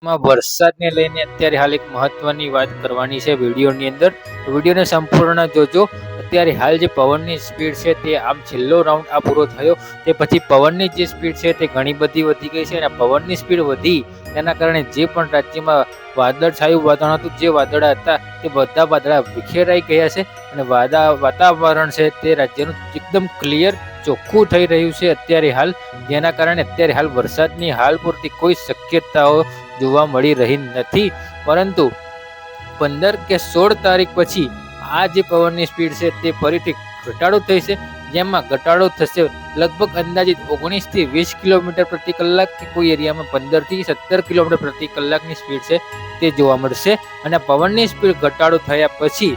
વરસાદને લઈને અત્યારે હાલ એક મહત્વની વાત કરવાની છે વિડીયોની અંદર. વિડીયોને સંપૂર્ણ જોજો. અત્યારે હાલ જે પવનની સ્પીડ છે તે આમ છેલ્લો રાઉન્ડ આ પૂરો થયો તે પછી પવનની જે સ્પીડ છે તે ઘણી બધી વધી ગઈ છે અને પવનની સ્પીડ વધી તેના કારણે જે પણ રાજ્યમાં વાદળ છાયું વાતાવરણ હતું, જે વાદળા હતા તે બધા વાદળા વિખેરાઈ ગયા છે અને વાતાવરણ છે તે રાજ્યનું એકદમ ક્લિયર ચોખ્ખું થઈ રહ્યું છે અત્યારે હાલ, જેના કારણે અત્યારે હાલ વરસાદની હાલ પૂરતી કોઈ શક્યતાઓ જોવા મળી રહી નથી. પરંતુ 15 કે 16 તારીખ પછી આ જે પવનની સ્પીડ છે તે ફરીથી ઘટાડો થશે, જેમાં ઘટાડો થશે લગભગ અંદાજિત 19 થી 20 કિલોમીટર પ્રતિ કલાક કે કોઈ એરિયામાં 15 થી 17 કિલોમીટર પ્રતિ કલાકની સ્પીડ છે તે જોવા મળશે. અને પવનની સ્પીડ ઘટાડો થયા પછી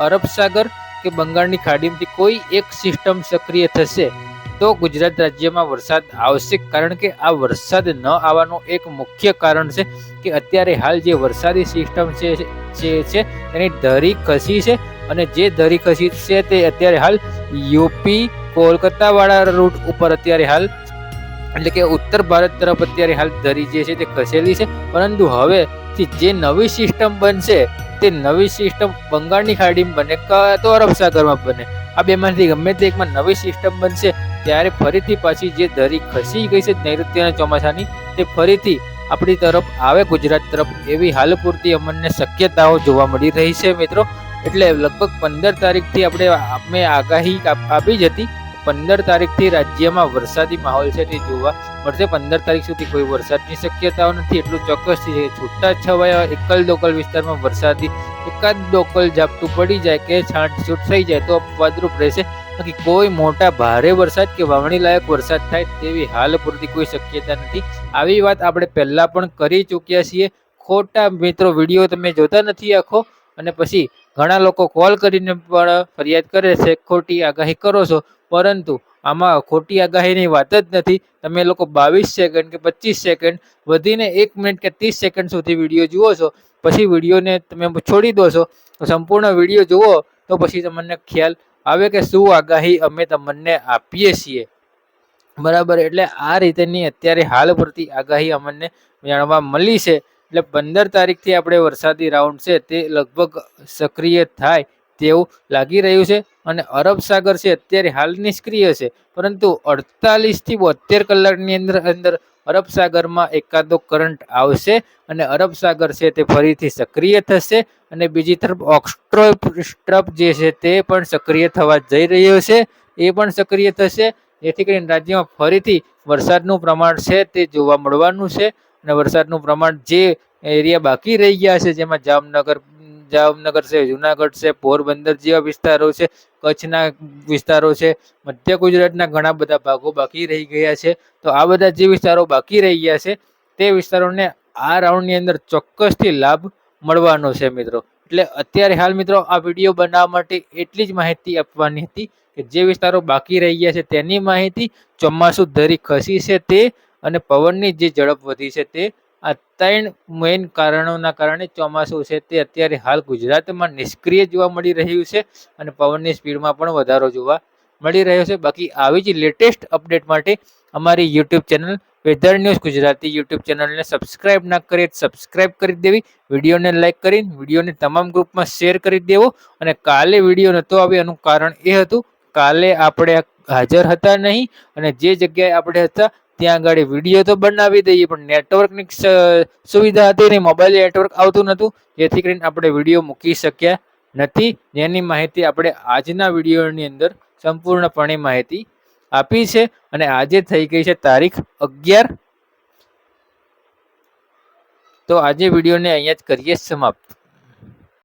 અરબ સાગર કે બંગાળની ખાડીમાંથી કોઈ એક સિસ્ટમ સક્રિય થશે તો ગુજરાત રાજ્યમાં વરસાદ આવશે. કારણ કે આ વરસાદ ન આવવાનું એક મુખ્ય કારણ છે કે અત્યારે હાલ જે વરસાદી સિસ્ટમ છે તેની ધરી ખસી છે અને જે ધરી ખસી છે તે અત્યારે હાલ યુપી કોલકાતા વાળા રૂટ ઉપર અત્યારે હાલ એટલે કે ઉત્તર ભારત તરફ અત્યારે હાલ ધરી જે છે તે ખસેલી છે. પરંતુ હવે જે નવી સિસ્ટમ બનશે તે નવી સિસ્ટમ બંગાળની ખાડીમાં બને કે તો અરબ સાગરમાં બને, આ બેમાંથી ગમે તે એકમાં નવી સિસ્ટમ બનશે ત્યારે ફરીથી પાછી જે ધરી ખસી ગઈ છે નૈઋત્યના ચોમાસાની તે ફરીથી આપણી તરફ આવે, ગુજરાત તરફ, એવી હાલ પૂરતી અમને શક્યતાઓ જોવા મળી રહી છે મિત્રો. એટલે લગભગ 15 તારીખથી આપણે આગાહી આપી જ હતી. 15 તારીખથી રાજ્યમાં વરસાદી માહોલ છે તે જોવા મળશે. 15 તારીખ સુધી કોઈ વરસાદની શક્યતાઓ નથી, એટલું ચોક્કસ છે. છૂટા છવાયા એકલ દોકલ વિસ્તારમાં વરસાદી એકાદ દોકલ ઝાપટું પડી જાય કે છાંટછૂટ થઈ જાય તો અપવાદરૂપ રહેશે. બાકી કોઈ મોટા ભારે વરસાદ કે વાવણી લાયક વરસાદ થાય તેવી હાલ પૂરતી કોઈ શક્યતા નથી. આવી વાત આપણે પહેલા પણ કરી ચૂક્યા છીએ. ખોટા મિત્રો વિડીયો તમે જોતા નથી આખો, અને પછી ઘણા લોકો કોલ કરીને પણ ફરિયાદ કરે છે ખોટી આગાહી કરો છો, પરંતુ આમાં ખોટી આગાહીની વાત જ નથી. તમે લોકો 22 સેકન્ડ કે 25 સેકન્ડ વધીને 1 મિનિટ કે 30 સેકન્ડ સુધી વિડીયો જુઓ છો, પછી વિડીયોને તમે છોડી દો છો. સંપૂર્ણ વિડીયો જુઓ તો પછી તમને ખ્યાલ આવે કે શું આગાહી અમે તમને આપીએ છીએ. બરાબર, એટલે આ રીતેની અત્યારે હાલ પૂરતી આગાહી અમને જાણવા મળી છે. એટલે 15 તારીખથી આપણે વરસાદી રાઉન્ડ છે તે લગભગ સક્રિય થાય તેવું લાગી રહ્યું છે. અને અરબ સાગર છે અત્યારે હાલ નિષ્ક્રિય છે, પરંતુ 48 થી 72 કલાકની અંદર અરબ સાગરમાં એકાદો કરંટ આવશે અને અરબ સાગર છે તે ફરીથી સક્રિય થશે. અને બીજી તરફ ઓક્સ્ટ્રોપ જે છે તે પણ સક્રિય થવા જઈ રહ્યો છે, એ પણ સક્રિય થશે, જેથી કરીને રાજ્યમાં ફરીથી વરસાદનું પ્રમાણ છે તે જોવા મળવાનું છે. અને વરસાદનું પ્રમાણ જે એરિયા બાકી રહી ગયા છે, જેમાં જામનગર છે, જુનાગઢ છે, પોરબંદર જેવા વિસ્તારો છે, કચ્છના વિસ્તારો છે, મધ્ય ગુજરાતના ઘણા બધા ભાગો બાકી રહી ગયા છે. તો આ બધા જે વિસ્તારો બાકી રહી ગયા છે તે વિસ્તારોને આ રાઉન્ડની અંદર ચોક્કસથી લાભ મળવાનો છે મિત્રો. એટલે અત્યારે હાલ મિત્રો આ વિડીયો બનાવવા માટે એટલી જ માહિતી આપવાની હતી કે જે વિસ્તારો બાકી રહી ગયા છે તેની માહિતી, ચોમાસું ધરી ખસી છે તે, અને પવનની જે ઝડપ વધી છે તે, આ 3 મેઇન કારણોના કારણે ચોમાસું છે તે અત્યારે હાલ ગુજરાતમાં નિષ્ક્રિય જોવા મળી રહ્યું છે અને પવનની સ્પીડમાં પણ વધારો જોવા મળી રહ્યો છે. બાકી આવી જ લેટેસ્ટ અપડેટ માટે અમારી YouTube channel weather news Gujarati YouTube ચેનલને સબસ્ક્રાઇબ ના કરી સબસ્ક્રાઇબ કરી દેવી, વિડીયોને લાઇક કરીને વિડીયોને તમામ ગ્રુપમાં શેર કરી દેવો. અને કાલે વિડીયો નહોતો આવ્યો એનું કારણ એ હતું કાલે આપણે હાજર હતા નહીં, અને જે જગ્યાએ આપણે હતા ત્યાં આગળ વિડીયો તો બનાવી દઈએ પણ નેટવર્કની સુવિધા હતી નહીં, મોબાઈલ નેટવર્ક આવતું નહોતું, જેથી કરીને આપણે વિડીયો મૂકી શક્યા નથી. જેની માહિતી આપણે આજના વિડીયોની અંદર સંપૂર્ણપણે માહિતી આપી છે. અને આજે થઈ ગઈ છે તારીખ 11. તો આજે વિડીયોને અહીંયા જ કરીએ સમાપ્ત.